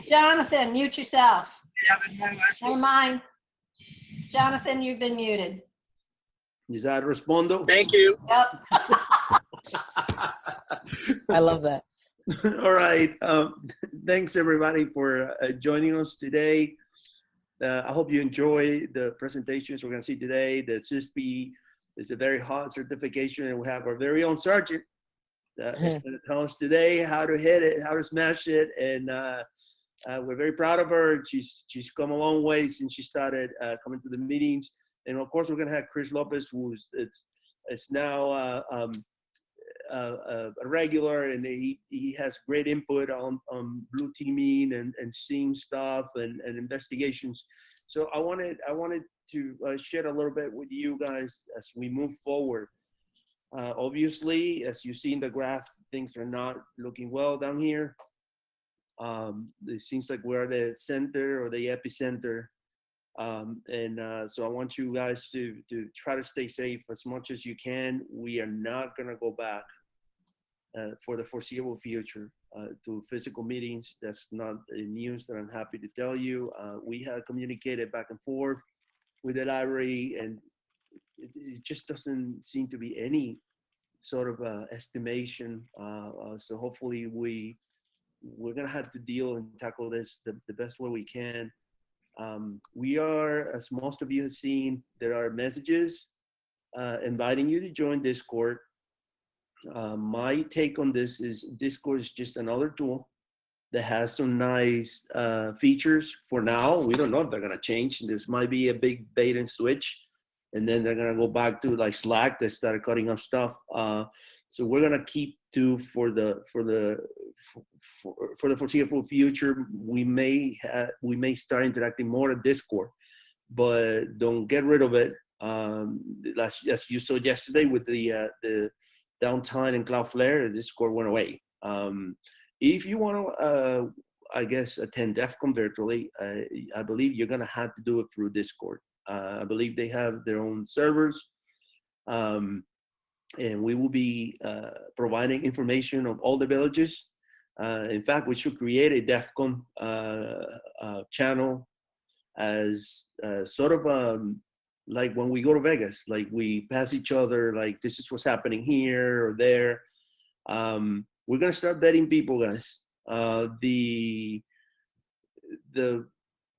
Jonathan, mute yourself. Never mind. Jonathan, you've been muted. Is that respondo? Thank you. Yep. I love that. All right. Thanks everybody for joining us today. I hope you enjoy the presentations we're going to see today. The CISSP is a very hot certification, and we have our very own sergeant that's going to tell us today how to hit it, how to smash it, and we're very proud of her. She's come a long way since she started coming to the meetings, and of course we're going to have Chris Lopez, who's it's now a regular, and he has great input on blue teaming and seeing stuff and investigations. So I wanted to share a little bit with you guys as we move forward. Obviously, as you see in the graph, things are not looking well down here. It seems like we're the center or the epicenter. So I want you guys to try to stay safe as much as you can. We are not gonna go back for the foreseeable future to physical meetings. That's not news that I'm happy to tell you. We have communicated back and forth with the library, and it just doesn't seem to be any sort of estimation. So hopefully we're gonna have to deal and tackle this the best way we can. We are, as most of you have seen, there are messages inviting you to join Discord. My take on this is Discord is just another tool that has some nice features for now. We don't know if they're gonna change. This might be a big bait and switch, and then they're gonna go back to like Slack that started cutting off stuff. So we're gonna keep to for the foreseeable future. We may start interacting more at Discord, but don't get rid of it. As you saw yesterday with the downtime in Cloudflare, Discord went away. If you want to, I guess, attend DEF CON virtually, I believe you're going to have to do it through Discord. I believe they have their own servers, and we will be providing information on all the villages. In fact, we should create a DEF CON channel as sort of like when we go to Vegas, like we pass each other, like this is what's happening here or there. We're gonna start vetting people, guys. The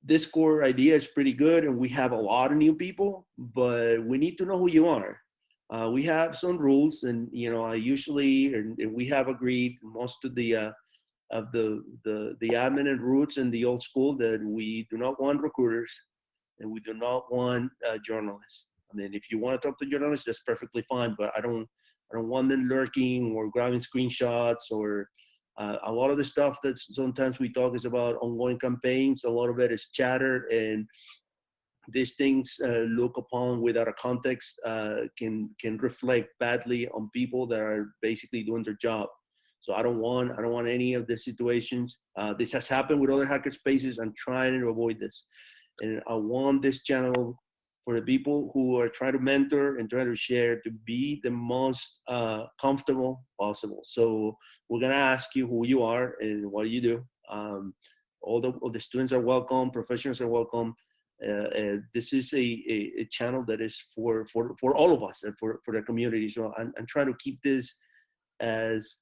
Discord idea is pretty good, and we have a lot of new people, but we need to know who you are. We have some rules, and I usually, and we have agreed most of the admin and roots in the old school that we do not want recruiters, and we do not want journalists. I mean, if you want to talk to journalists, that's perfectly fine, but I don't want them lurking or grabbing screenshots or a lot of the stuff that sometimes we talk is about ongoing campaigns. A lot of it is chatter, and these things look upon without a context can reflect badly on people that are basically doing their job. So I don't want any of these situations. This has happened with other hacker spaces. I'm trying to avoid this. And I want this channel for the people who are trying to mentor and trying to share to be the most comfortable possible. So we're gonna ask you who you are and what you do. All the students are welcome, professionals are welcome. This is a channel that is for all of us and for the community. So I'm trying to keep this as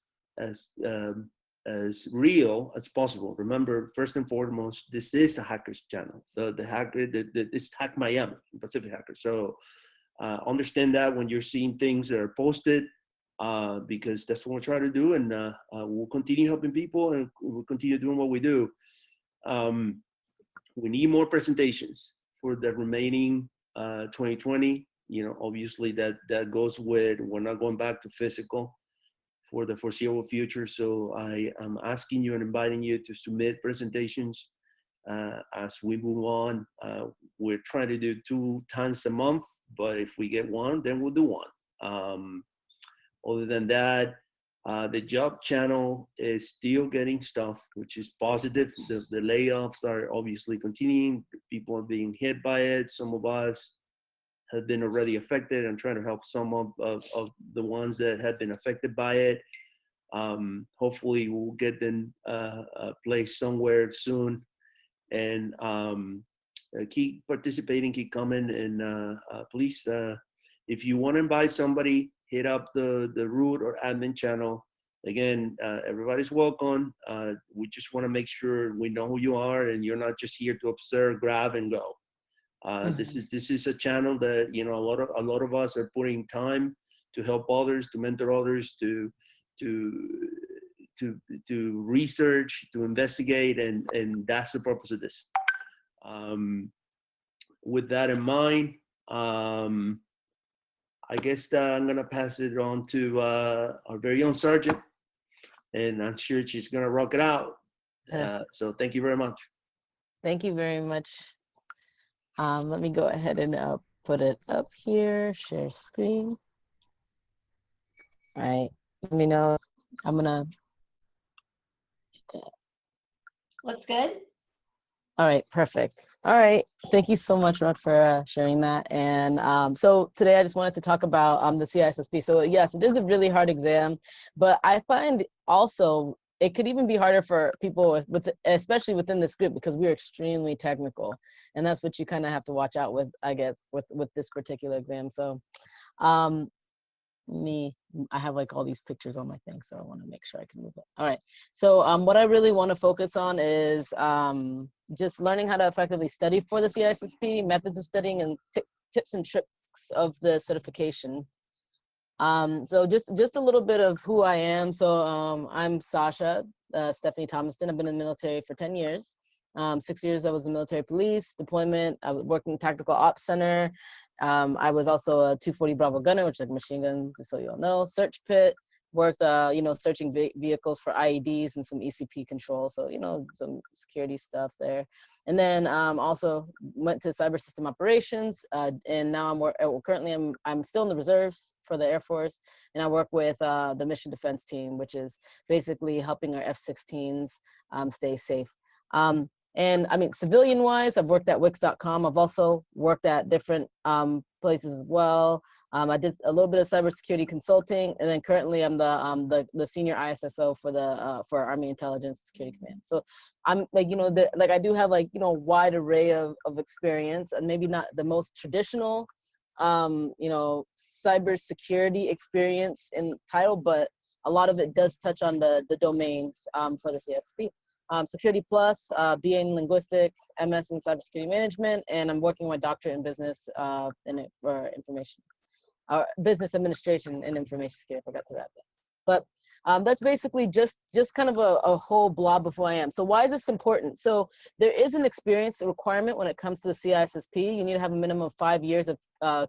real as possible. Remember, first and foremost, this is a hackers channel. It's HackMiami, Pacific Hacker. So understand that when you're seeing things that are posted, because that's what we're trying to do, and we'll continue helping people, and we'll continue doing what we do. We need more presentations for the remaining 2020. Obviously that goes with, we're not going back to physical for the foreseeable future. So I am asking you and inviting you to submit presentations as we move on. We're trying to do 2 times a month, but if we get one, then we'll do one. Other than that, the job channel is still getting stuff, which is positive. The layoffs are obviously continuing. People are being hit by it. Some of us have been already affected. I'm trying to help some of the ones that have been affected by it. Hopefully we'll get them placed somewhere soon. And keep participating, keep coming, and please, if you want to invite somebody, hit up the root or admin channel. Again, everybody's welcome. We just want to make sure we know who you are and you're not just here to observe, grab, and go. This is a channel that, you know, a lot of us are putting time to help others, to mentor others, to research, to investigate, and that's the purpose of this. With that in mind, I guess I'm gonna pass it on to our very own Sergeant, and I'm sure she's gonna rock it out. So thank you very much. Thank you very much. Let me go ahead and put it up here, share screen. All right, let me know. I'm gonna. Looks good. All right, perfect. All right, thank you so much, Rod, for sharing that. And so today I just wanted to talk about the CISSP. So yes, it is a really hard exam, but I find also it could even be harder for people with especially within this group, because we're extremely technical, and that's what you kind of have to watch out with, I guess, with this particular exam. So I have like all these pictures on my thing, so I want to make sure I can move it. All right, so what I really want to focus on is just learning how to effectively study for the CISSP, methods of studying, and tips and tricks of the certification. So just a little bit of who I am. So I'm Sasha, Stephanie Thomaston. I've been in the military for 10 years. 6 years I was in military police, deployment. I worked in tactical ops center. I was also a 240 Bravo gunner, which is like machine gun, just so you all know. Search pit, worked, you know, searching vehicles for IEDs and some ECP control. So, you know, some security stuff there. And then also went to cyber system operations. And now currently I'm still in the reserves for the Air Force. And I work with the mission defense team, which is basically helping our F-16s stay safe. And I mean, civilian wise, I've worked at Wix.com. I've also worked at different places as well. I did a little bit of cybersecurity consulting, and then currently I'm the senior ISSO for Army Intelligence Security Command. So I'm like, you know, like I do have like, you know, wide array of experience, and maybe not the most traditional, you know, cybersecurity experience in title, but a lot of it does touch on the domains for the CISSP. Security Plus, BA in Linguistics, MS in Cybersecurity Management, and I'm working my doctorate in business business administration and information security. I forgot to add that. But that's basically just kind of a whole blob of who I am. So why is this important? So there is an experience requirement when it comes to the CISSP. You need to have a minimum of 5 years of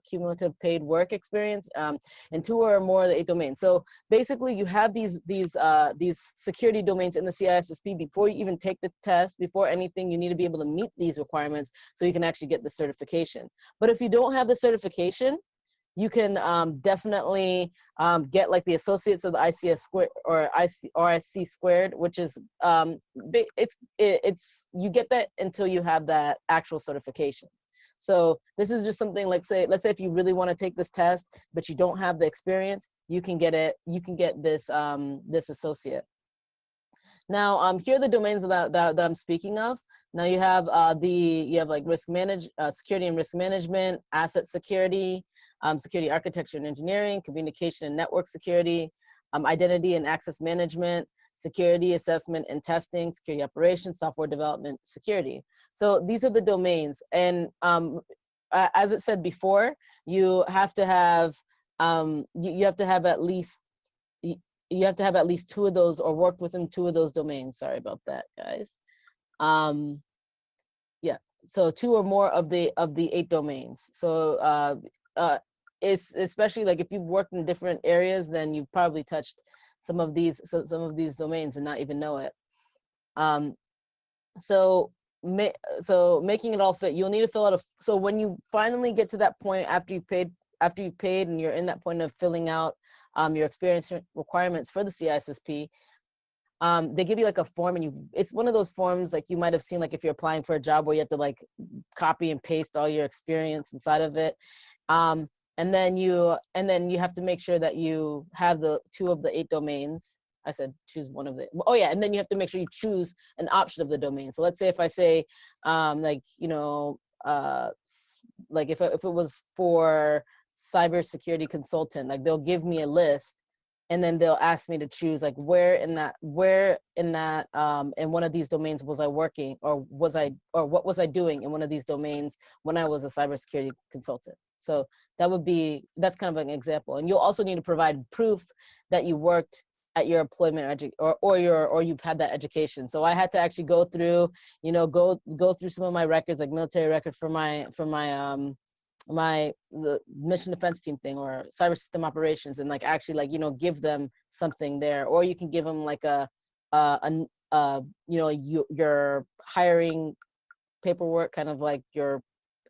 cumulative paid work experience and 2 or more of the 8 domains. So basically you have these security domains in the CISSP before you even take the test. Before anything, you need to be able to meet these requirements so you can actually get the certification. But if you don't have the certification, you can definitely get like the associates of the ICS squared or RIC squared, which is it's you get that until you have that actual certification. So this is just something like, let's say if you really want to take this test but you don't have the experience, you can get it. You can get this this associate. Now here are the domains that I'm speaking of. Now you have like security and risk management, asset security, security architecture and engineering, communication and network security, identity and access management, security assessment and testing, security operations, software development, security. So these are the domains. And as it said before, you have to have you have to have at least 2 of those or work within 2 of those domains. Sorry about that, guys. Yeah, so 2 or more of the 8 domains. So it's especially like if you've worked in different areas, then you've probably touched some of these domains and not even know it. So making it all fit, you'll need to fill out so when you finally get to that point after you've paid and you're in that point of filling out your experience requirements for the CISSP, they give you like a form, and it's one of those forms like you might have seen like if you're applying for a job where you have to like copy and paste all your experience inside of it. And then you have to make sure that you have the 2 of the 8 domains I said choose one of the, oh yeah, and then you have to make sure you choose an option of the domain. So let's say if I say like, you know, like if it was for cybersecurity consultant, like they'll give me a list and then they'll ask me to choose like where in one of these domains was I working, or what was I doing in one of these domains when I was a cybersecurity consultant. So that's kind of an example. And you'll also need to provide proof that you worked at your employment or you've had that education. So I had to actually go through, you know, go through some of my records, like military record for the mission defense team thing or cyber system operations, and like actually like, you know, give them something there. Or you can give them like you know, your hiring paperwork, kind of like your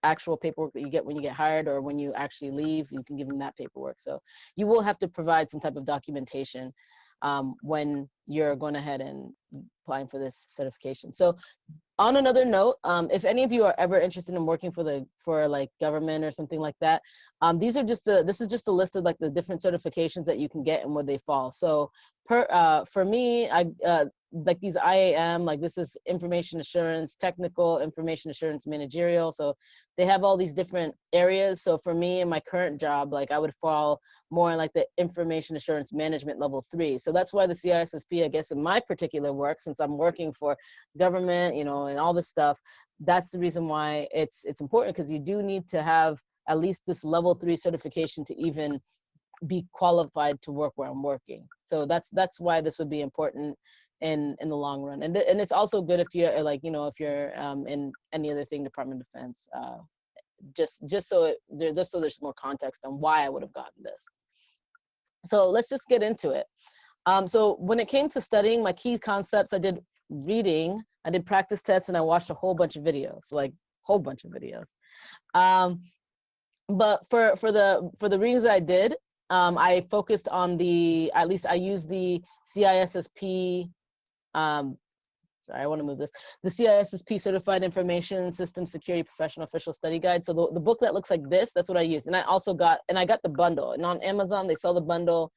actual paperwork that you get when you get hired or when you actually leave. You can give them that paperwork. So you will have to provide some type of documentation when you're going ahead and applying for this certification. So on another note, if any of you are ever interested in working for like government or something like that, this is just a list of like the different certifications that you can get and where they fall. So for me, like these IAM, like this is information assurance, technical information assurance, managerial. So they have all these different areas. So for me in my current job, like I would fall more in like the information assurance management level 3. So that's why the CISSP, I guess in my particular work, since I'm working for government, you know, and all this stuff, that's the reason why it's important, because you do need to have at least this level 3 certification to even be qualified to work where I'm working. So that's why this would be important in the long run. And it's also good if you're like, you know, if you're in any other thing, Department of Defense, just so there's more context on why I would have gotten this. So let's just get into it. So when it came to studying, my key concepts, I did reading, I did practice tests, and I watched a whole bunch of videos, like whole bunch of videos. But for the readings that I did, I focused on at least I used the CISSP, sorry, I want to move this, the CISSP Certified Information System Security Professional Official Study Guide. So the book that looks like this, that's what I used. And I also got the bundle, and on Amazon, they sell the bundle.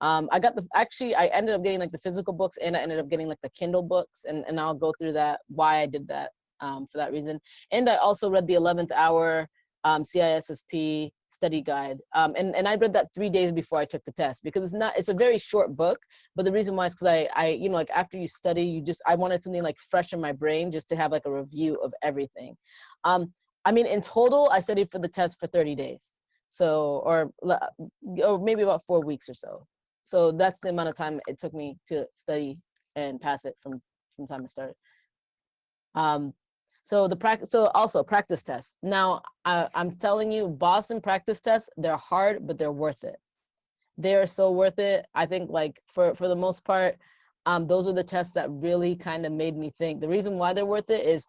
I ended up getting like the physical books, and I ended up getting like the Kindle books, and I'll go through that, why I did that for that reason. And I also read the 11th hour CISSP study guide. And I read that 3 days before I took the test, because it's a very short book, but the reason why is because I you know, like after you study, I wanted something like fresh in my brain, just to have like a review of everything. I mean, in total, I studied for the test for 30 days. So, or maybe about 4 weeks or so. So that's the amount of time it took me to study and pass it from the time I started. So also practice tests. Now, I'm telling you, Boston practice tests, they're hard, but they're worth it. They are so worth it. I think like for the most part, those were the tests that really kind of made me think. The reason why they're worth it is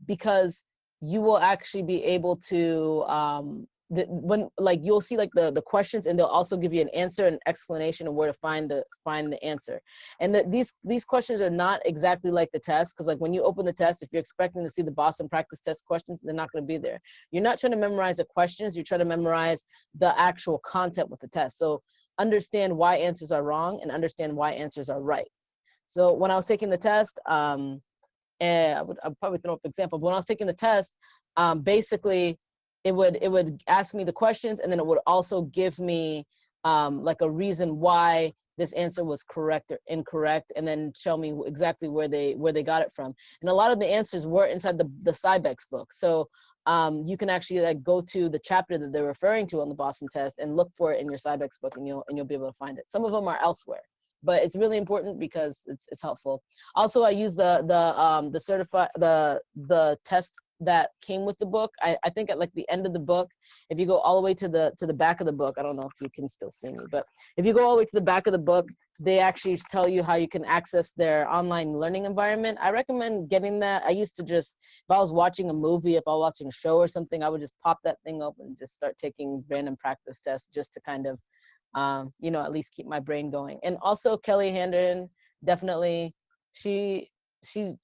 because you will actually be able to, when like you'll see like the questions, and they'll also give you an answer and explanation of where to find the answer. And these questions are not exactly like the test, because like when you open the test, if you're expecting to see the Boston practice test questions, they're not going to be there. You're not trying to memorize the questions, you're trying to memorize the actual content with the test. So understand why answers are wrong and understand why answers are right. So when I was taking the test, and I'll probably throw up an example, but when I was taking the test, basically it would ask me the questions, and then it would also give me like a reason why this answer was correct or incorrect, and then show me exactly where they got it from. And a lot of the answers were inside the CyBEX book. So you can actually like go to the chapter that they're referring to on the Boston test and look for it in your CyBEX book, and you'll be able to find it. Some of them are elsewhere, but it's really important because it's helpful. Also, I use the test that came with the book. I think at like the end of the book, if you go all the way to the back of the book, I don't know if you can still see me, but if you go all the way to the back of the book, they actually tell you how you can access their online learning environment. I recommend getting that. I used to just, if I was watching a movie, if I was watching a show or something, I would just pop that thing open and just start taking random practice tests, just to kind of you know, at least keep my brain going. And also Kelly Handren, definitely, she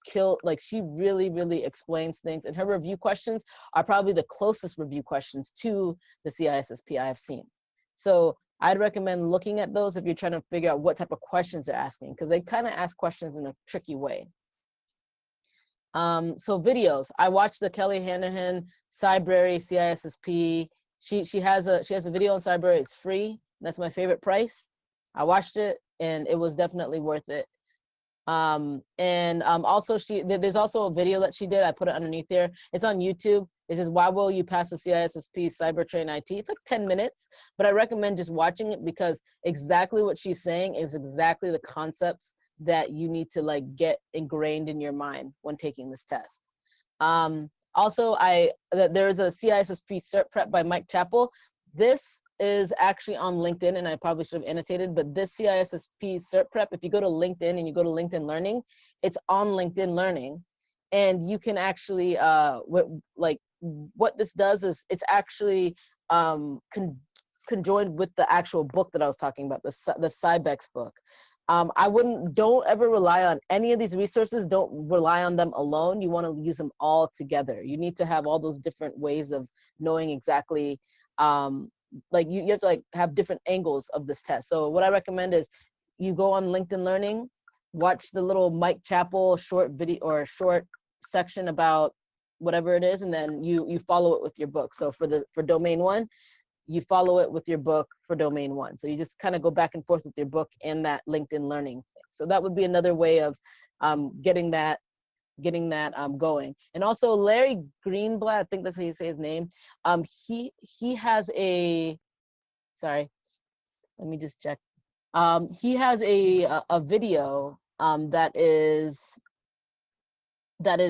killed, like she really explains things, and her review questions are probably the closest review questions to the CISSP I have seen. So I'd recommend looking at those if you're trying to figure out what type of questions they're asking, because they kind of ask questions in a tricky way. So videos, I watched the Kelly Hanahan Cybrary CISSP. She has a video on Cybrary. It's free. That's my favorite price. I watched it and it was definitely worth it. Also there's also a video that she did. I put it underneath there. It's on YouTube. It says, why will you pass the CISSP Cyber Train IT? It's like 10 minutes, but I recommend just watching it because exactly what she's saying is exactly the concepts that you need to like get ingrained in your mind when taking this test. Also, there's a CISSP Cert Prep by Mike Chappell. This is actually on LinkedIn, and I probably should have annotated, but this CISSP Cert Prep, if you go to LinkedIn and you go to LinkedIn Learning, it's on LinkedIn Learning. And you can actually, what this does is it's actually conjoined with the actual book that I was talking about, the Cybex book. Don't ever rely on any of these resources. Don't rely on them alone. You want to use them all together. You need to have all those different ways of knowing exactly, like you have to like have different angles of this test. So what I recommend is you go on LinkedIn Learning, watch the little Mike Chappell short video or short section about whatever it is, and then you follow it with your book. So for domain 1, you follow it with your book for domain 1. So you just kind of go back and forth with your book and that LinkedIn Learning thing. So that would be another way of getting that going. And also Larry Greenblatt, I think that's how you say his name. He has a, sorry, let me just check. He has a video that is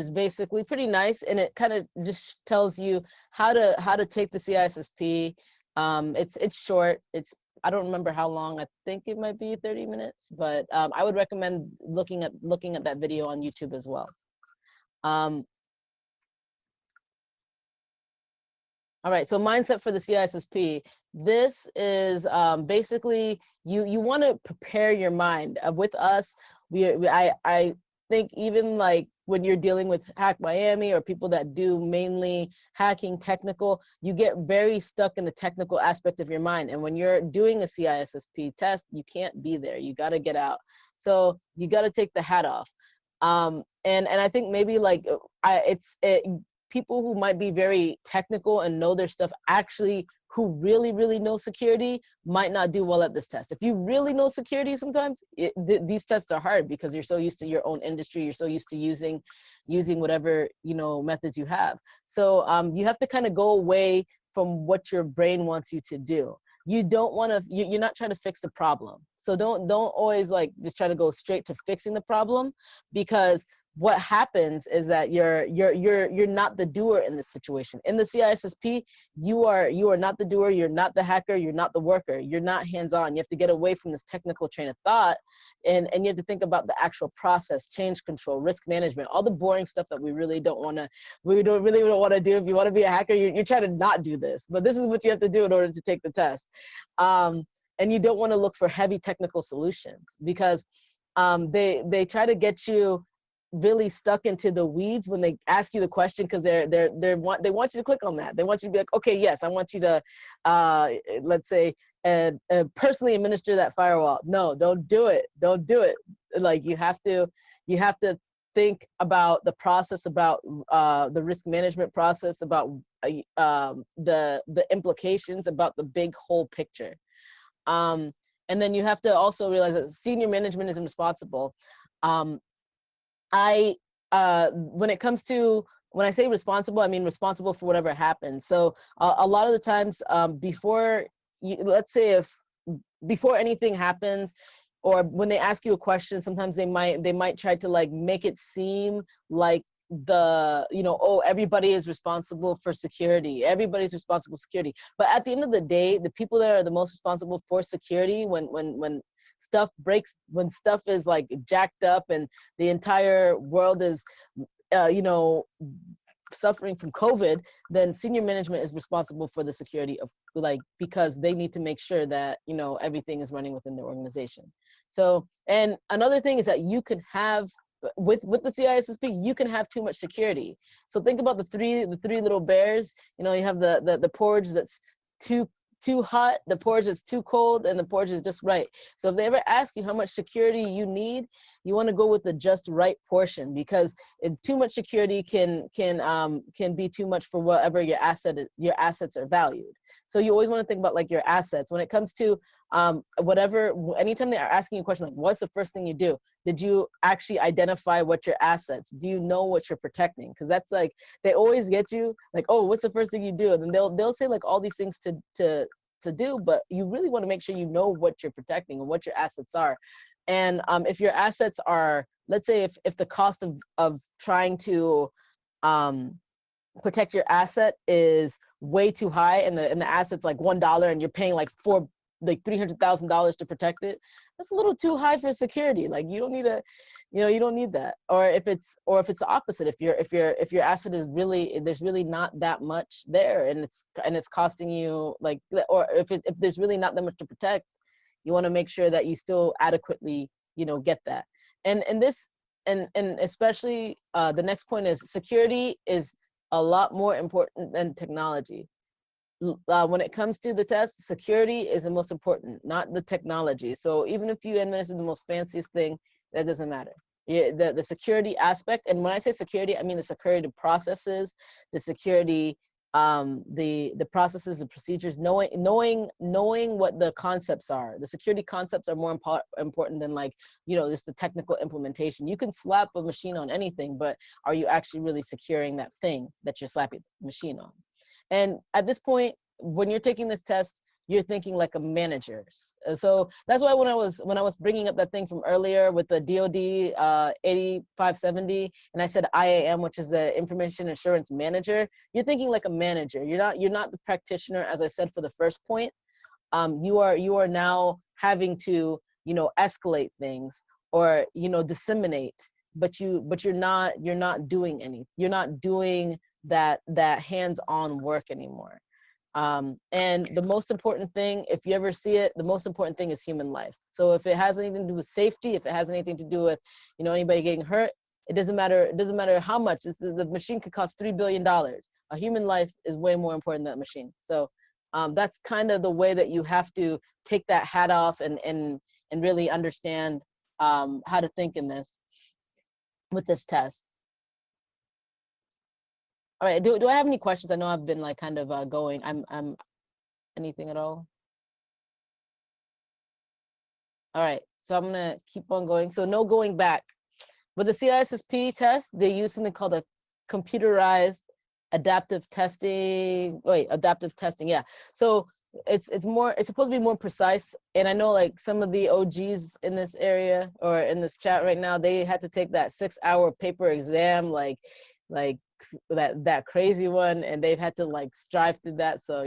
basically pretty nice, and it kind of just tells you how to take the CISSP. It's short. I don't remember how long. I think it might be 30 minutes, but I would recommend looking at that video on YouTube as well. All right, so mindset for the CISSP. This is basically you want to prepare your mind. With us, I think even like when you're dealing with HackMiami or people that do mainly hacking technical, you get very stuck in the technical aspect of your mind. And when you're doing a CISSP test, you can't be there. You got to get out. So you got to take the hat off. And I think maybe like people who might be very technical and know their stuff actually who really know security might not do well at this test. If you really know security, sometimes these tests are hard because you're so used to your own industry, you're so used to using whatever methods you have. So you have to kind of go away from what your brain wants you to do. You don't want to. You're not trying to fix the problem. So don't always like just try to go straight to fixing the problem, because what happens is that you're not the doer in this situation. In the CISSP, you are not the doer, you're not the hacker, you're not the worker, you're not hands-on. You have to get away from this technical train of thought, and you have to think about the actual process, change control, risk management, all the boring stuff that we really don't want to do. If you want to be a hacker, you're trying to not do this, but this is what you have to do in order to take the test. And you don't want to look for heavy technical solutions, because they try to get you really stuck into the weeds when they ask you the question, because they want you to click on that. They want you to be like, okay, yes, I want you to let's say personally administer that firewall. No, don't do it. Don't do it. Like you have to think about the process, about the risk management process, about the implications, about the big whole picture. And then you have to also realize that senior management isn't responsible. When it comes to, when I say responsible, I mean responsible for whatever happens. So a lot of the times before anything happens, or when they ask you a question, sometimes they might try to like make it seem like everybody is responsible for security. Everybody's responsible for security. But at the end of the day, the people that are the most responsible for security, when stuff breaks, when stuff is like jacked up and the entire world is, suffering from COVID, then senior management is responsible for the security of, like, because they need to make sure that, everything is running within their organization. So, and another thing is that you can have, with the CISSP, you can have too much security. So think about the three little bears. You have the porridge that's too too hot, the porridge is too cold, and the porridge is just right. So if they ever ask you how much security you need, you want to go with the just right portion, because if too much security can be too much for whatever your assets are valued. So you always want to think about like your assets when it comes to anytime they are asking you a question like, what's the first thing you do? Did you actually identify what your assets? Do you know what you're protecting? Because that's like, they always get you like, oh, what's the first thing you do? And then they'll say like all these things to do, but you really want to make sure you know what you're protecting and what your assets are. And if your assets are, let's say if the cost of trying to protect your asset is way too high, and the asset's like $1 and you're paying like $300,000 to protect it, that's a little too high for security. Like you don't need you don't need that. Or if it's the opposite, if your asset is really, there's really not that much there, and it's costing you like, or if there's really not that much to protect, you want to make sure that you still adequately get that. And especially the next point is security is a lot more important than technology. When it comes to the test, security is the most important, not the technology. So even if you administer the most fanciest thing, that doesn't matter. The security aspect, and when I say security, I mean the security processes, the security, the processes, the procedures, knowing what the concepts are. The security concepts are more important than like, just the technical implementation. You can slap a machine on anything, but are you actually really securing that thing that you're slapping the machine on? And at this point, when you're taking this test, you're thinking like a manager. So that's why when I was bringing up that thing from earlier with the DoD 8570, and I said IAM, which is the Information Assurance Manager, you're thinking like a manager. You're not the practitioner, as I said for the first point. You are now having to escalate things or disseminate, but you're not doing anything. You're not doing that hands-on work anymore. And the most important thing, if you ever see it, the most important thing is human life. So if it has anything to do with safety, if it has anything to do with anybody getting hurt, it doesn't matter how much. The machine could cost $3 billion. A human life is way more important than a machine. So that's kind of the way that you have to take that hat off and really understand how to think in this with this test. All right, do I have any questions? I know I've been like kind of going. I'm anything at all? All right, so I'm gonna keep on going. So no going back. With the CISSP test, they use something called a computerized adaptive testing. Adaptive testing, yeah. So it's supposed to be more precise. And I know like some of the OGs in this area or in this chat right now, they had to take that 6-hour paper exam, like that crazy one, and they've had to like strive through that. So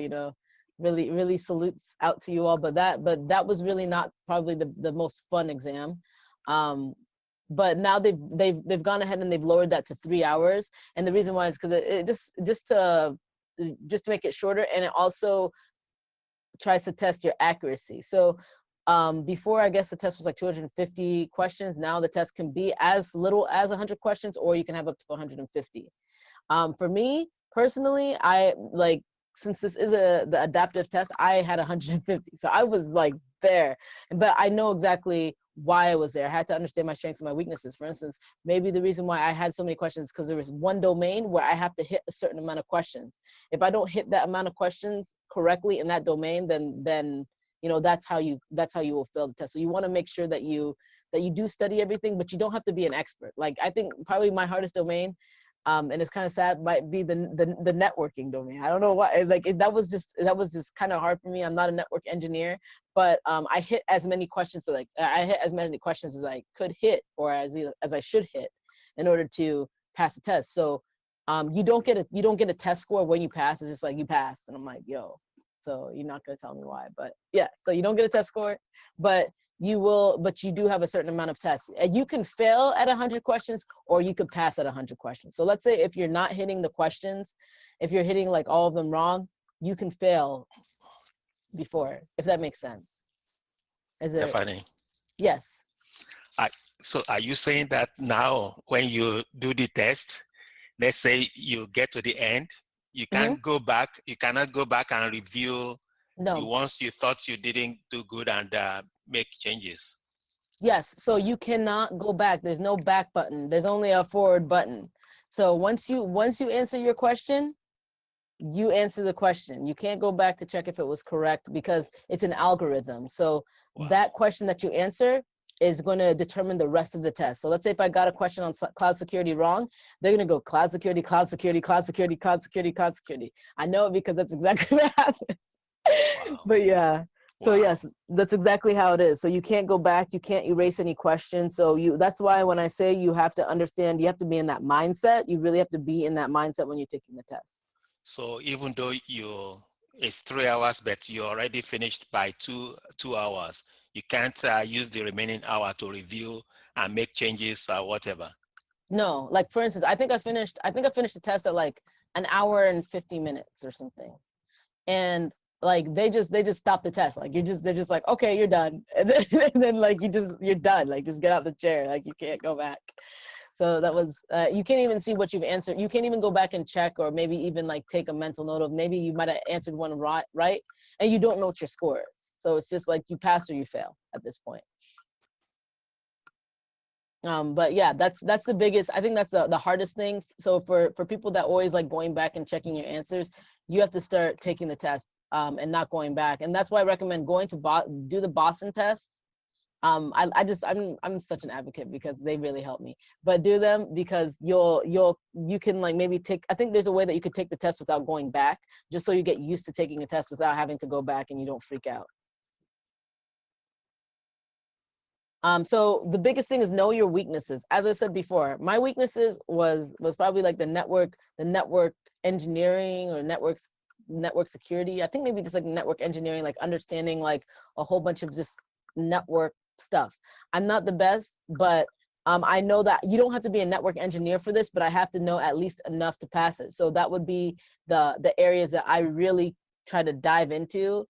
really salutes out to you all. But that was really not probably the most fun exam. But now they've gone ahead and they've lowered that to 3 hours, and the reason why is because it just to make it shorter, and it also tries to test your accuracy. So before, I guess the test was like 250 questions. Now the test can be as little as 100 questions, or you can have up to 150. For me personally, since this is the adaptive test, I had 150. So I was like there, but I know exactly why I was there. I had to understand my strengths and my weaknesses. For instance, maybe the reason why I had so many questions because there was one domain where I have to hit a certain amount of questions. If I don't hit that amount of questions correctly in that domain, then that's how you will fail the test. So you want to make sure that you do study everything, but you don't have to be an expert. Like I think probably my hardest domain, and it's kind of sad, might be the networking domain. I don't know why. That was just kind of hard for me. I'm not a network engineer, but I hit as many questions. So I hit as many questions as I could hit, or as I should hit, in order to pass the test. So you don't get a test score when you pass. It's just like you passed, and I'm like, yo. So you're not gonna tell me why, but yeah. So you don't get a test score, but you do have a certain amount of tests. And you can fail at 100 questions, or you could pass at 100 questions. So let's say if you're not hitting the questions, if you're hitting like all of them wrong, you can fail before, if that makes sense. Definitely. Yes. So are you saying that now when you do the test, let's say you get to the end, you can't go back, you cannot go back and review No. once you thought you didn't do good and make changes. Yes, so you cannot go back. There's no back button. There's only a forward button. So once you answer your question, you answer the question. You can't go back to check if it was correct because it's an algorithm. So Wow. that question that you answer is going to determine the rest of the test. So let's say if I got a question on cloud security wrong, they're going to go cloud security, cloud security, cloud security, cloud security, cloud security. I know it because that's exactly what happened. Wow. But yeah. So Wow. yes, that's exactly how it is. So you can't go back, you can't erase any questions. So that's why when I say you have to understand, you have to be in that mindset. You really have to be in that mindset when you're taking the test. So even though it's 3 hours, but you already finished by two hours, you can't use the remaining hour to review and make changes or whatever. No, like for instance, I think I finished the test at like an hour and 50 minutes or something. And like they just stop the test. Like they're just like, okay, you're done. And then like you're done. Like just get out the chair. Like you can't go back. So that was you can't even see what you've answered. You can't even go back and check or maybe even like take a mental note of maybe you might have answered one right and you don't know what your score is. So it's just like you pass or you fail at this point. But yeah, that's the biggest, I think that's the hardest thing. So for people that always like going back and checking your answers, you have to start taking the test and not going back. And that's why I recommend going to do the Boston tests. I'm such an advocate because they really help me, but do them because you can like maybe I think there's a way that you could take the test without going back, just so you get used to taking a test without having to go back and you don't freak out. So the biggest thing is know your weaknesses. As I said before, my weaknesses was probably like the network engineering or network security. I think maybe just like network engineering, like understanding like a whole bunch of just network stuff. I'm not the best, but I know that you don't have to be a network engineer for this, but I have to know at least enough to pass it. So that would be the areas that I really try to dive into.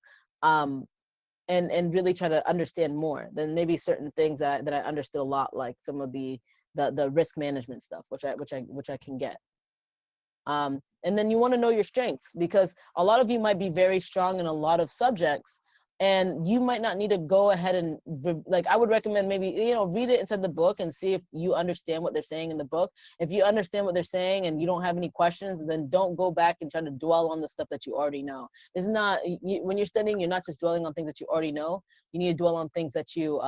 And really try to understand more than maybe certain things that I understood a lot, like some of the risk management stuff, which I can get. And then you want to know your strengths, because a lot of you might be very strong in a lot of subjects, and you might not need to go ahead and like, I would recommend maybe, you know, read it inside the book and see if you understand what they're saying in the book. If you understand what they're saying and you don't have any questions, then don't go back and try to dwell on the stuff that you already know. It's not, when you're studying, you're not just dwelling on things that you already know. You need to dwell on things that you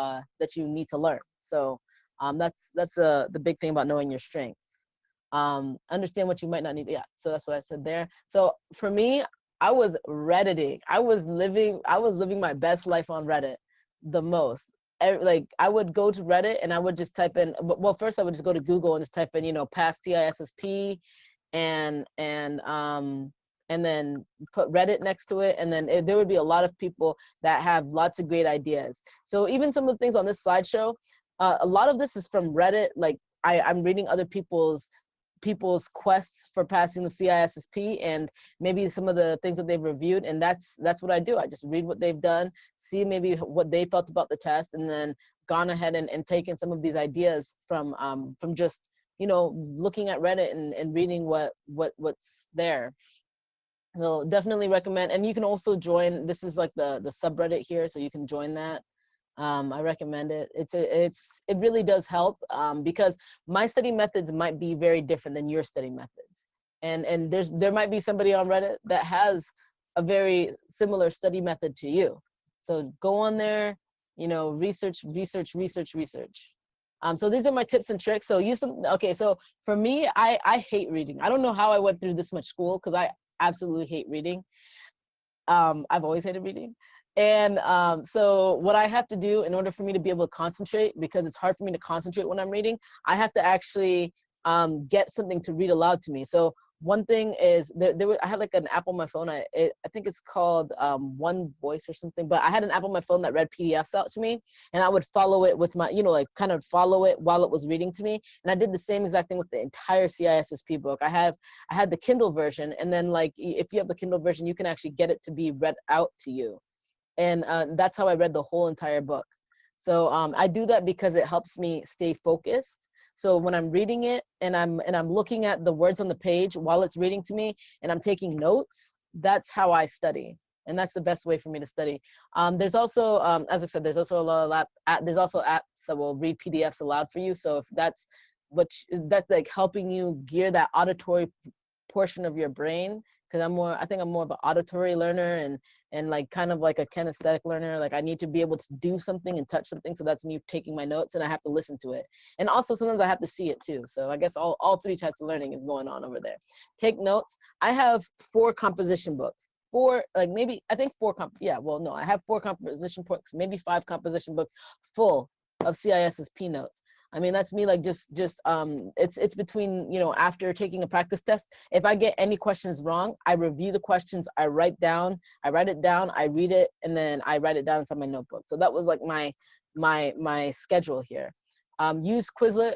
need to learn. So that's the big thing about knowing your strengths. Understand what you might not need. Yeah, so that's what I said there. So for me, I was Redditing. I was living my best life on Reddit the most. Like I would go to Reddit and I would just type in, well, first I would just go to Google and just type in, you know, past CISSP and then put Reddit next to it. And then there would be a lot of people that have lots of great ideas. So even some of the things on this slideshow, a lot of this is from Reddit. Like I'm reading other people's quests for passing the CISSP and maybe some of the things that they've reviewed, and that's what I do. I just read what they've done, see maybe what they felt about the test, and then gone ahead and taken some of these ideas from just, you know, looking at Reddit and reading what's there. So definitely recommend, and you can also join, this is like the subreddit here, so you can join that. I recommend it. It really does help because my study methods might be very different than your study methods, and there might be somebody on Reddit that has a very similar study method to you. So go on there, you know, research. So these are my tips and tricks. So use some. Okay, so for me, I hate reading. I don't know how I went through this much school because I absolutely hate reading. I've always hated reading. And so what I have to do in order for me to be able to concentrate, because it's hard for me to concentrate when I'm reading, I have to actually get something to read aloud to me. So one thing is, I had like an app on my phone. I think it's called One Voice or something, but I had an app on my phone that read PDFs out to me, and I would follow it with my, you know, like kind of follow it while it was reading to me. And I did the same exact thing with the entire CISSP book. I had the Kindle version, and then like if you have the Kindle version, you can actually get it to be read out to you. And that's how I read the whole entire book. So I do that because it helps me stay focused. So when I'm reading it and I'm looking at the words on the page while it's reading to me and I'm taking notes, that's how I study. And that's the best way for me to study. There's also, as I said, there's also a lot of there's also apps that will read PDFs aloud for you. So if that's that's like helping you gear that auditory portion of your brain, because I think I'm more of an auditory learner and like kind of like a kinesthetic learner. Like I need to be able to do something and touch something. So that's me taking my notes, and I have to listen to it. And also sometimes I have to see it too. So I guess all three types of learning is going on over there. Take notes. I have 4 composition books. 4, like maybe, I think 4, I have 4 composition books, maybe 5 composition books full of CISSP notes. I mean, that's me, like it's between, you know, after taking a practice test, if I get any questions wrong, I review the questions, I write it down, I read it, and then I write it down inside my notebook. So that was like my schedule here. Use Quizlet.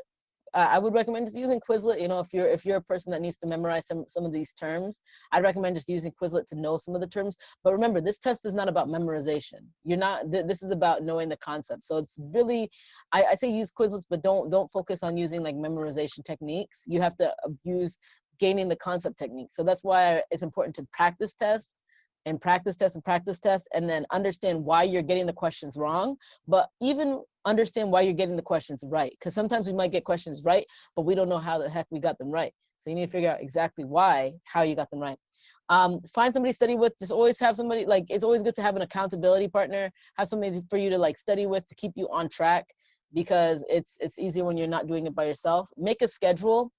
I would recommend just using Quizlet. You know, if you're a person that needs to memorize some of these terms, I'd recommend just using Quizlet to know some of the terms. But remember, this test is not about memorization. This is about knowing the concept. So it's really, I say use Quizlets, but don't focus on using like memorization techniques. You have to use gaining the concept techniques. So that's why it's important to practice test and practice test and practice test, and then understand why you're getting the questions wrong, but even understand why you're getting the questions right. Because sometimes we might get questions right, but we don't know how the heck we got them right. So you need to figure out exactly how you got them right. Find somebody to study with. Just always have somebody, like, it's always good to have an accountability partner, have somebody for you to like study with to keep you on track, because it's easier when you're not doing it by yourself. Make a schedule.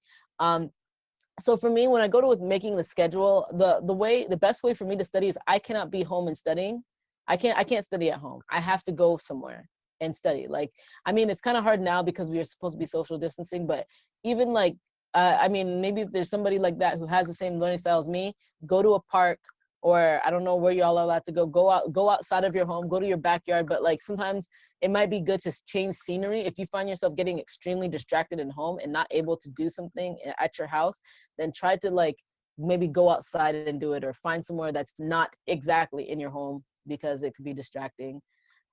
So for me, when I go to making the schedule, the best way for me to study is I cannot be home and studying. I can't study at home. I have to go somewhere and study. Like, I mean, it's kind of hard now because we are supposed to be social distancing, but even like, I mean, maybe if there's somebody like that who has the same learning style as me, go to a park, or I don't know where y'all are allowed to go outside of your home, go to your backyard. But like sometimes it might be good to change scenery. If you find yourself getting extremely distracted at home and not able to do something at your house, then try to like maybe go outside and do it, or find somewhere that's not exactly in your home, because it could be distracting.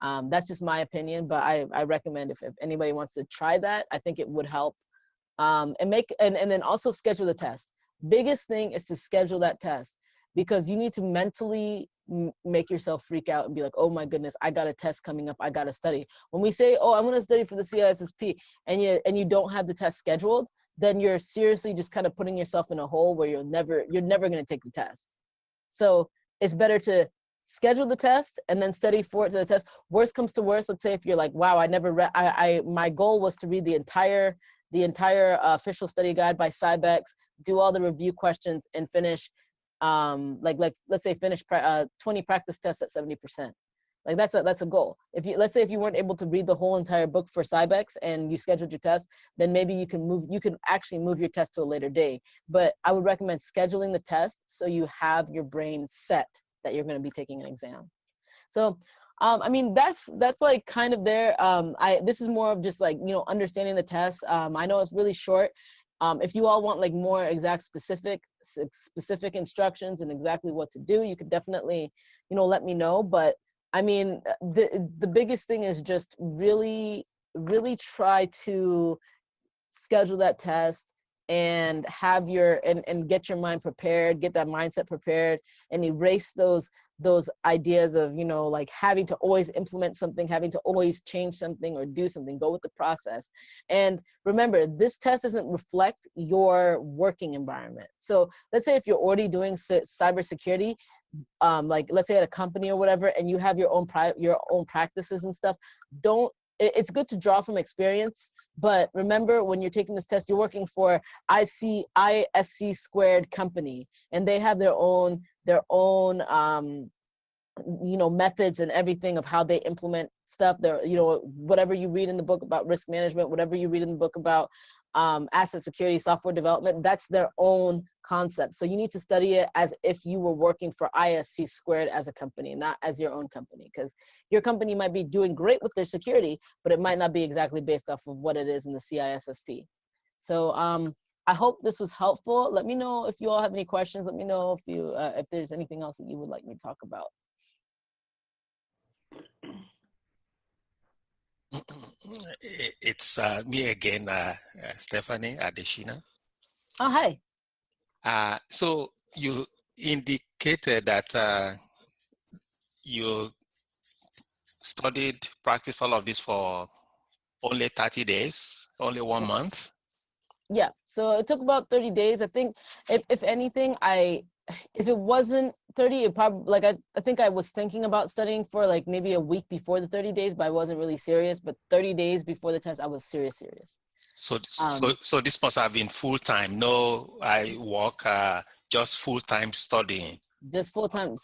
That's just my opinion, but I recommend if anybody wants to try that, I think it would help. And then also schedule the test. Biggest thing is to schedule that test, because you need to mentally make yourself freak out and be like, oh my goodness, I got a test coming up, I got to study. When we say, oh, I'm going to study for the CISSP, and you don't have the test scheduled, then you're seriously just kind of putting yourself in a hole where you're never going to take the test. So it's better to schedule the test and then study for it to the test. Worst comes to worst, let's say if you're like, wow, I never read, my goal was to read the entire official study guide by CyBEX, do all the review questions, and finish let's say finish 20 practice tests at 70%. Like that's a goal. Let's say if you weren't able to read the whole entire book for CyBEX and you scheduled your test, then maybe you can actually move your test to a later day. But I would recommend scheduling the test so you have your brain set that you're going to be taking an exam. So I mean, that's like kind of there. This is more of just like, you know, understanding the test. I know it's really short. If you all want like more exact specific instructions and exactly what to do, you could definitely, you know, let me know. But I mean, the biggest thing is just really try to schedule that test and have and get your mind prepared, get that mindset prepared, and erase those ideas of, you know, like having to always implement something, having to always change something or do something. Go with the process. And remember, this test doesn't reflect your working environment. So let's say if you're already doing cybersecurity, like let's say at a company or whatever, and you have your own practices and stuff, it's good to draw from experience, but remember, when you're taking this test, you're working for ISC squared company, and they have their own you know, methods and everything of how they implement stuff. They're, you know, whatever you read in the book about risk management, whatever you read in the book about asset security, software development, that's their own concept. So you need to study it as if you were working for ISC squared as a company, not as your own company, because your company might be doing great with their security, but it might not be exactly based off of what it is in the CISSP. So I hope this was helpful. Let me know if you all have any questions. Let me know if there's anything else that you would like me to talk about. It's me again, Stephanie Adeshina. Oh, hi. So you indicated that you studied, practiced all of this for only 30 days, only 1 month? Yeah, so it took about 30 days. I think if anything, if it wasn't 30, it probably, like, I think I was thinking about studying for like maybe a week before the 30 days, but I wasn't really serious. But 30 days before the test, I was serious. So this must have been full time. No, I work just full time studying. Just full-time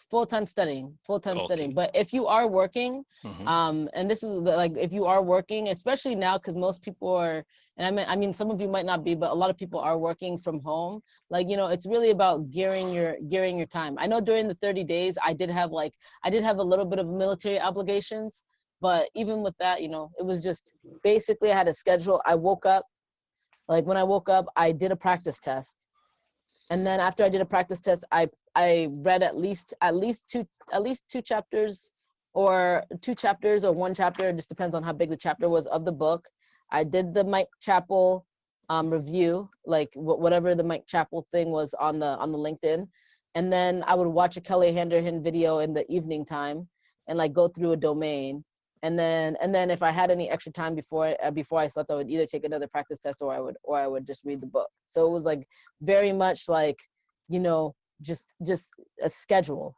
studying. Okay. But if you are working, Mm-hmm. and this is like, if you are working, especially now, because most people are, and I mean some of you might not be, but a lot of people are working from home. Like, you know, it's really about gearing your time. I know during the 30 days I did have a little bit of military obligations, but even with that, you know, it was just basically I had a schedule. I woke up, like when I woke up, I did a practice test. And then after I did a practice test, I read at least two chapters or one chapter. It just depends on how big the chapter was of the book. I did the Mike Chappell review, like whatever the Mike Chappell thing was on the LinkedIn. And then I would watch a Kelly Handerhan video in the evening time and like go through a domain. And then if I had any extra time before I slept, I would either take another practice test or I would just read the book. So it was like very much like, you know, just a schedule.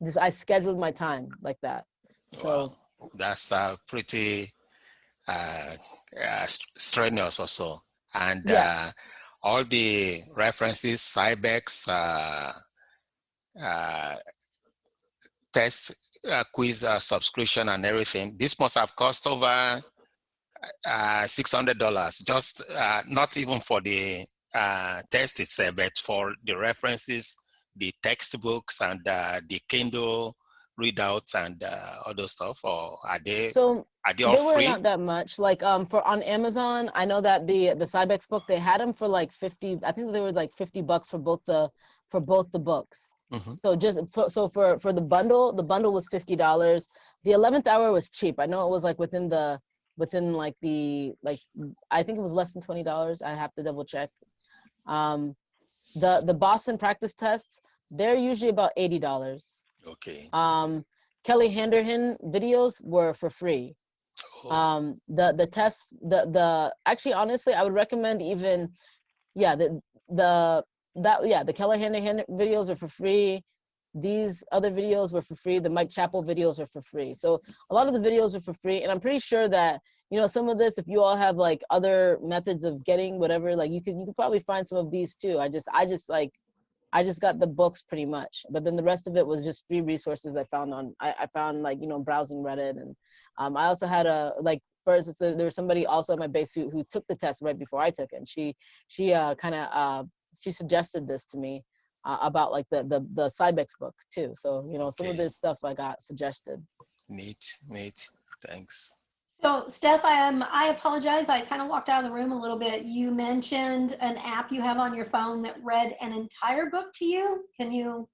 Just I scheduled my time like that. So wow, that's pretty strenuous also. And yeah. all the references, Cybex, test, quiz subscription and everything, this must have cost over $600, just not even for the test itself, but for the references, the textbooks, and the Kindle readouts and other stuff. Or are they all they were free? not that much. Like for on Amazon, I know that the Cybex book, they had them for like 50. I think they were like $50 for both the books. Mm-hmm. So for the bundle was $50. The 11th hour was cheap. I know it was like within like I think it was less than $20. I have to double check. The Boston practice tests, they're usually about $80. Okay. Kelly Handerhan videos were for free. Oh. The tests, actually, honestly, I would recommend even, the Kelly Handerhan videos are for free. These other videos were for free. The Mike Chappell videos are for free. So a lot of the videos are for free. And I'm pretty sure that, you know, some of this, if you all have like other methods of getting whatever, like you could probably find some of these too. I just got the books pretty much, but then the rest of it was just free resources I found I found like, you know, browsing Reddit. And I also had for instance, there was somebody also at my base who took the test right before I took it. And she suggested this to me about like the Cybex book too. So, you know, some of this stuff I got suggested. Neat. Thanks. So Steph, I apologize. I kind of walked out of the room a little bit. You mentioned an app you have on your phone that read an entire book to you. Can you?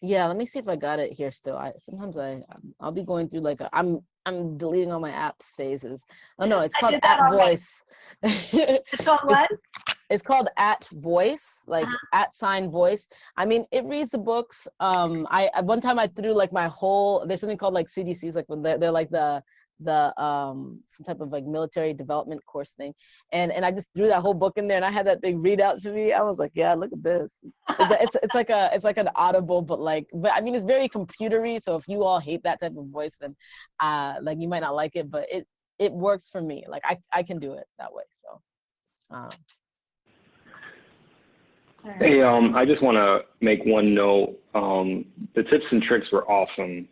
Yeah, let me see if I got it here still. Sometimes I'll be going through like I'm deleting all my apps phases. Oh no, it's called At Voice. It's called what? It's called At Voice, like @voice. I mean, it reads the books. One time I threw like there's something called like CDCs, like when they're like the some type of like military development course thing, and I just threw that whole book in there, and I had that thing read out to me. I was like, yeah, look at this. It's like an Audible, but I mean, it's very computery. So if you all hate that type of voice, then like you might not like it, but it works for me. Like I can do it that way. So. Hey, I just want to make one note. The tips and tricks were awesome.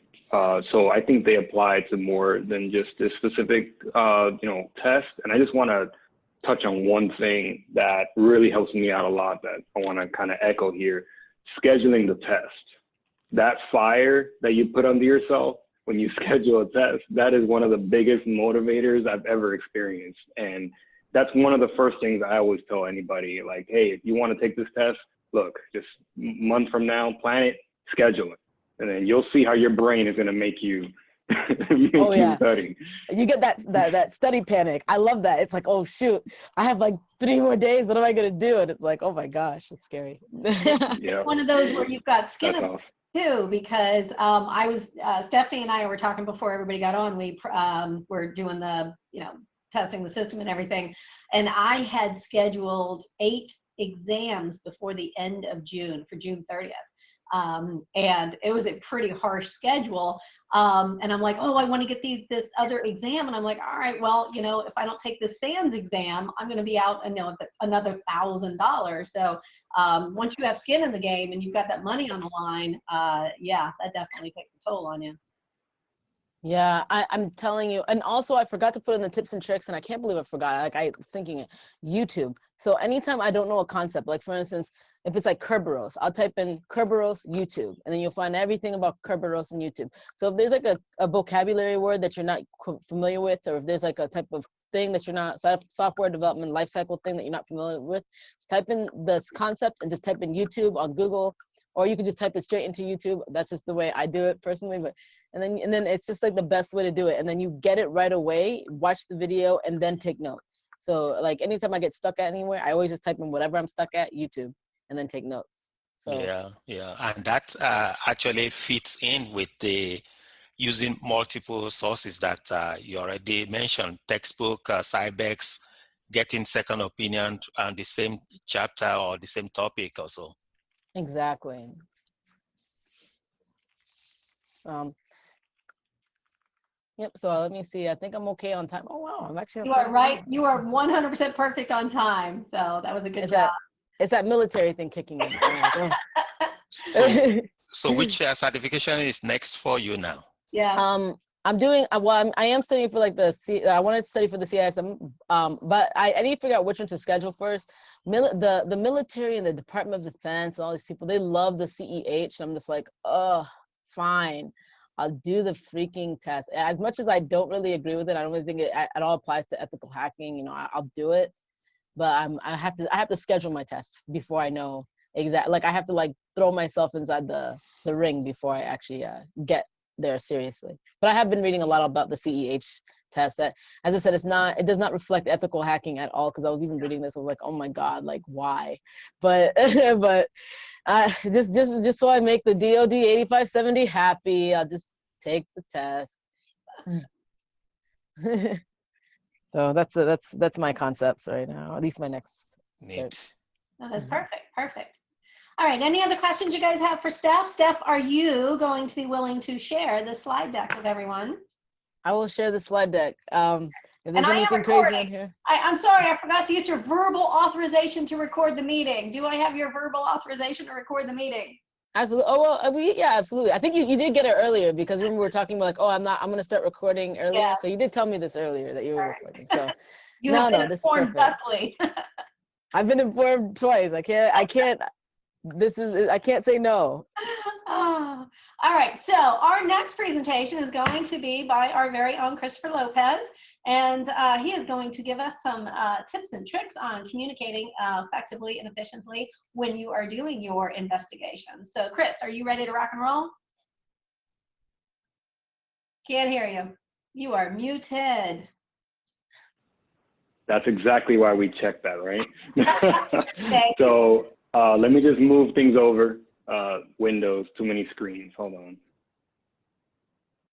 So I think they apply to more than just this specific, test. And I just want to touch on one thing that really helps me out a lot that I want to kind of echo here: scheduling the test. That fire that you put under yourself when you schedule a test, that is one of the biggest motivators I've ever experienced. And that's one of the first things I always tell anybody, like, hey, if you want to take this test, look, just a month from now, plan it, schedule it. And then you'll see how your brain is going to make you, study. You get that study panic. I love that. It's like, oh, shoot, I have like 3 more days. What am I going to do? And it's like, oh, my gosh, it's scary. Yeah. One of those where you've got skin too, because I was Stephanie and I were talking before everybody got on. We were doing the testing the system and everything, and I had scheduled 8 exams before the end of June for June 30th. And it was a pretty harsh schedule. And I'm like, oh, I want to get this other exam. And I'm like, all right, well, if I don't take this SANS exam, I'm going to be out another $1,000. So once you have skin in the game and you've got that money on the line, yeah, that definitely takes a toll on you. Yeah, I'm telling you. And also I forgot to put in the tips and tricks, and I can't believe I forgot. Like, I was thinking it, YouTube. So anytime I don't know a concept, like for instance, if it's like Kerberos, I'll type in Kerberos YouTube, and then you'll find everything about Kerberos in YouTube. So if there's like a vocabulary word that you're not familiar with, or if there's like a type of thing that you're not, software development lifecycle thing that you're not familiar with, just type in this concept and just type in YouTube on Google, or you can just type it straight into YouTube. That's just the way I do it personally. But and then it's just like the best way to do it. And then you get it right away, watch the video, and then take notes. So like anytime I get stuck at anywhere, I always just type in whatever I'm stuck at, YouTube, and then take notes. So yeah, and that actually fits in with the using multiple sources that you already mentioned: textbook, Cybex, getting second opinion on the same chapter or the same topic also. exactly. Yep. So let me see. I think I'm okay on time. Oh wow, I'm actually. You are right. You are 100% perfect on time. So that was a good job. It's that military thing kicking in. So which certification is next for you now? Yeah. I'm doing well. I am studying for like I wanted to study for the CISSP, but I need to figure out which one to schedule first. The military and the Department of Defense and all these people, they love the CEH, and I'm just like, oh, fine, I'll do the freaking test. As much as I don't really agree with it, I don't really think it at all applies to ethical hacking. I'll do it, but I have to schedule my test before I know exactly. Like I have to like throw myself inside the ring before I actually get there seriously. But I have been reading a lot about the CEH test. As I said, it does not reflect ethical hacking at all, because I was even reading this, I was like, oh my god, like why? But just so I make the DoD 8570 happy, I'll just take the test. So that's my concepts right now, at least my next. Neat. That's perfect. All right, any other questions you guys have for Steph? Steph, are you going to be willing to share the slide deck with everyone? I will share the slide deck. If there's anything crazy in here. I'm sorry, I forgot to get your verbal authorization to record the meeting. Do I have your verbal authorization to record the meeting? Absolutely. Oh, well, yeah, absolutely. I think you did get it earlier, because when we were talking about like, oh, I'm going to start recording earlier. Yeah. So you did tell me this earlier that you were recording. So you have been informed thusly. I've been informed twice. I can't say no. Oh. All right, so our next presentation is going to be by our very own Christopher Lopez, and he is going to give us some tips and tricks on communicating effectively and efficiently when you are doing your investigations. So Chris, are you ready to rock and roll? Can't hear you. You are muted. That's exactly why we checked that, right? So let me just move things over. Windows, too many screens. Hold on.